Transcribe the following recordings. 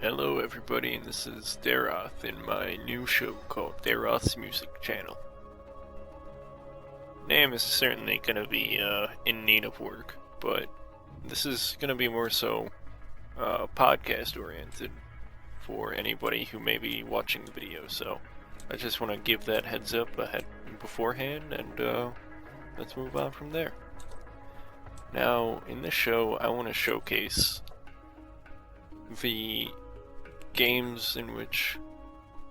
Hello everybody, and this is Daroth in my new show called Daroth's Music Channel. Name is certainly going to be in need of work, but this is going to be more so podcast oriented for anybody who may be watching the video, so I just want to give that heads up beforehand, and let's move on from there. Now, in this show, I want to showcase the games in which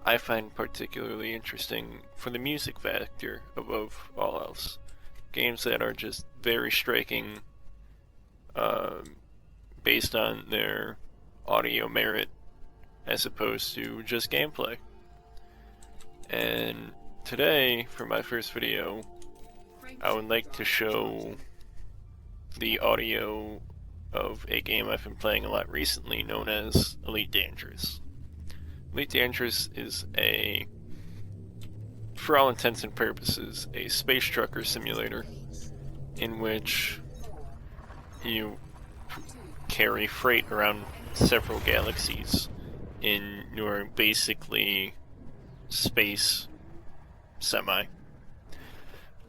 I find particularly interesting for the music factor above all else. Games that are just very striking based on their audio merit as opposed to just gameplay. And today, for my first video, I would like to show the audio of a game I've been playing a lot recently known as Elite Dangerous. Elite Dangerous is for all intents and purposes, a space trucker simulator in which you carry freight around several galaxies in your basically space semi.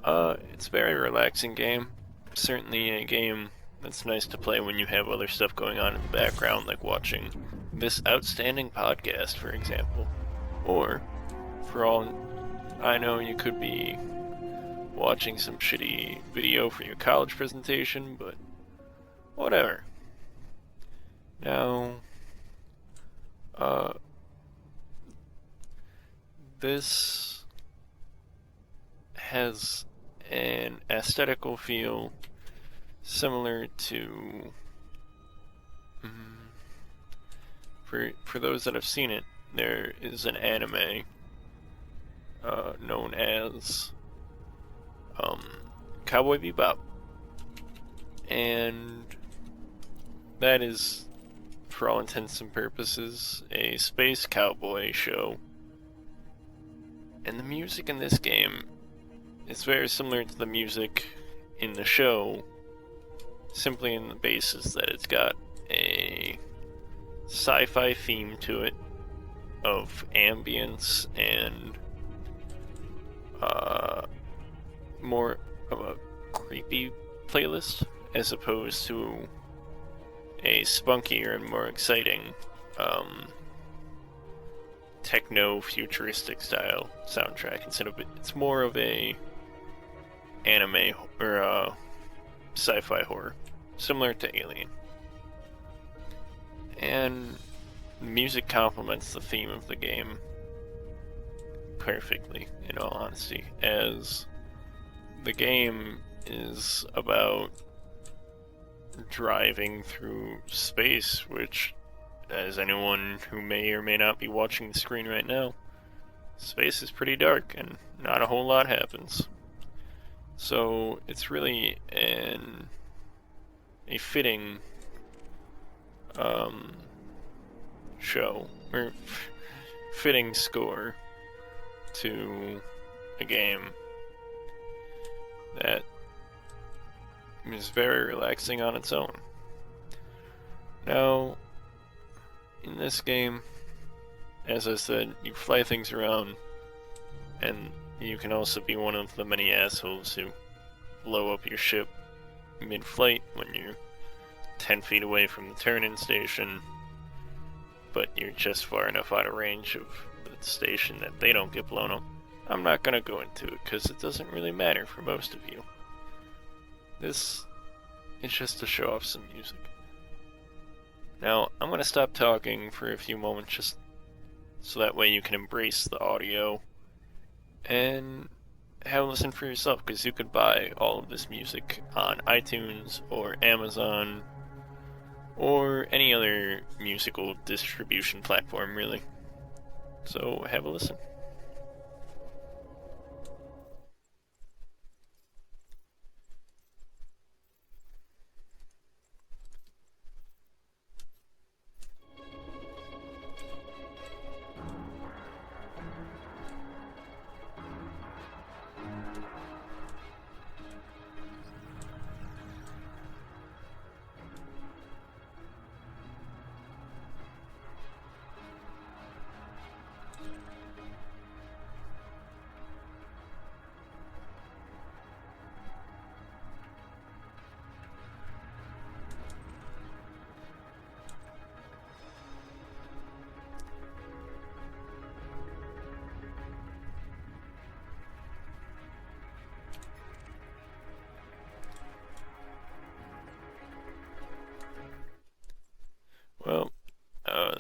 It's a very relaxing game. Certainly a game that's nice to play when you have other stuff going on in the background, like watching this outstanding podcast, for example. Or, for all I know, you could be watching some shitty video for your college presentation, but whatever. Now, this has an aesthetical feel similar to for those that have seen it, there is an anime known as Cowboy Bebop, and that is, for all intents and purposes, a space cowboy show. And the music in this game is very similar to the music in the show, simply in the basis that it's got a sci-fi theme to it of ambience and more of a creepy playlist as opposed to a spunkier and more exciting techno futuristic style soundtrack. It's more of a anime or sci-fi horror, similar to Alien. And the music complements the theme of the game perfectly, in all honesty, as the game is about driving through space, which, as anyone who may or may not be watching the screen right now, space is pretty dark and not a whole lot happens. So it's really a fitting show, or fitting score to a game that is very relaxing on its own. Now, in this game, as I said, you fly things around, and you can also be one of the many assholes who blow up your ship mid-flight when you're 10 feet away from the turn-in station, but you're just far enough out of range of the station that they don't get blown up. I'm not going to go into it because it doesn't really matter for most of you. This is just to show off some music. Now, I'm going to stop talking for a few moments just so that way you can embrace the audio and have a listen for yourself, because you could buy all of this music on iTunes or Amazon or any other musical distribution platform, really. So have a listen.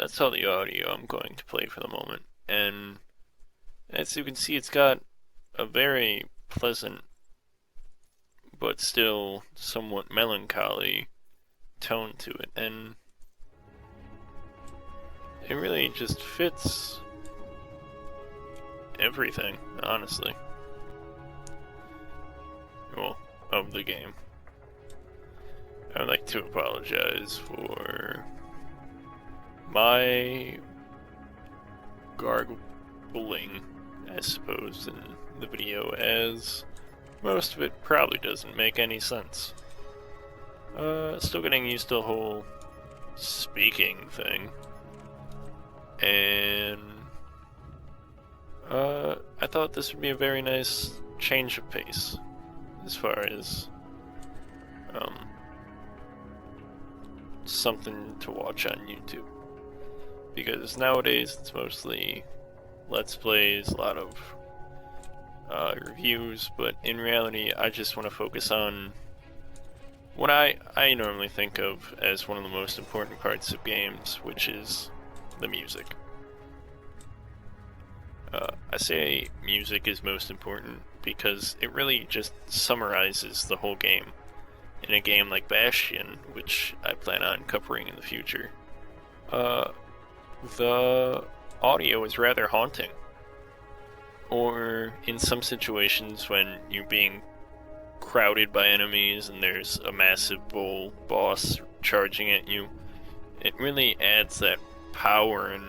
that's all the audio I'm going to play for the moment. And as you can see, it's got a very pleasant but still somewhat melancholy tone to it, and it really just fits everything, honestly. Well, of the game. I would like to apologize for my gargling, I suppose, in the video, as most of it probably doesn't make any sense. Still getting used to the whole speaking thing. And I thought this would be a very nice change of pace as far as something to watch on YouTube. Because nowadays it's mostly Let's Plays, a lot of reviews, but in reality I just want to focus on what I normally think of as one of the most important parts of games, which is the music. I say music is most important because it really just summarizes the whole game. In a game like Bastion, which I plan on covering in the future, the audio is rather haunting. Or in some situations when you're being crowded by enemies and there's a massive bull boss charging at you, it really adds that power and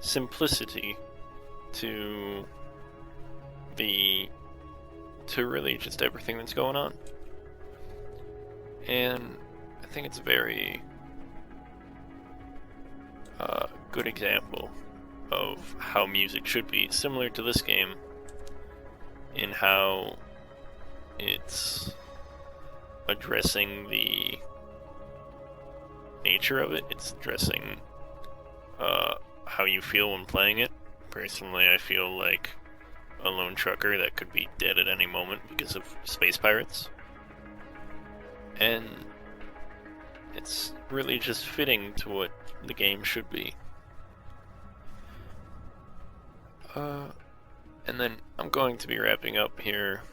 simplicity to really just everything that's going on. And I think it's a very good example of how music should be, similar to this game, in how it's addressing the nature of it. It's addressing how you feel when playing it. Personally, I feel like a lone trucker that could be dead at any moment because of space pirates. And it's really just fitting to what the game should be. And then I'm going to be wrapping up here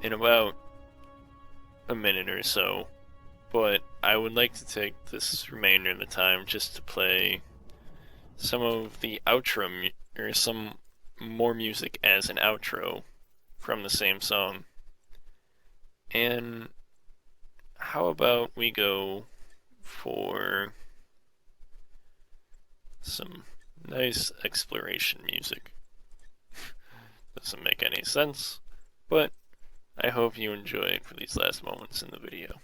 in about a minute or so, but I would like to take this remainder of the time just to play some of the outro, or some more music as an outro from the same song. And how about we go for some nice exploration music? Doesn't make any sense, but I hope you enjoyed for these last moments in the video.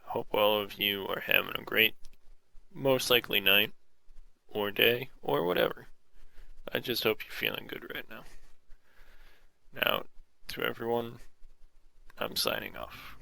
Hope all of you are having a great, most likely night, or day, or whatever. I just hope you're feeling good right now. Now, to everyone, I'm signing off.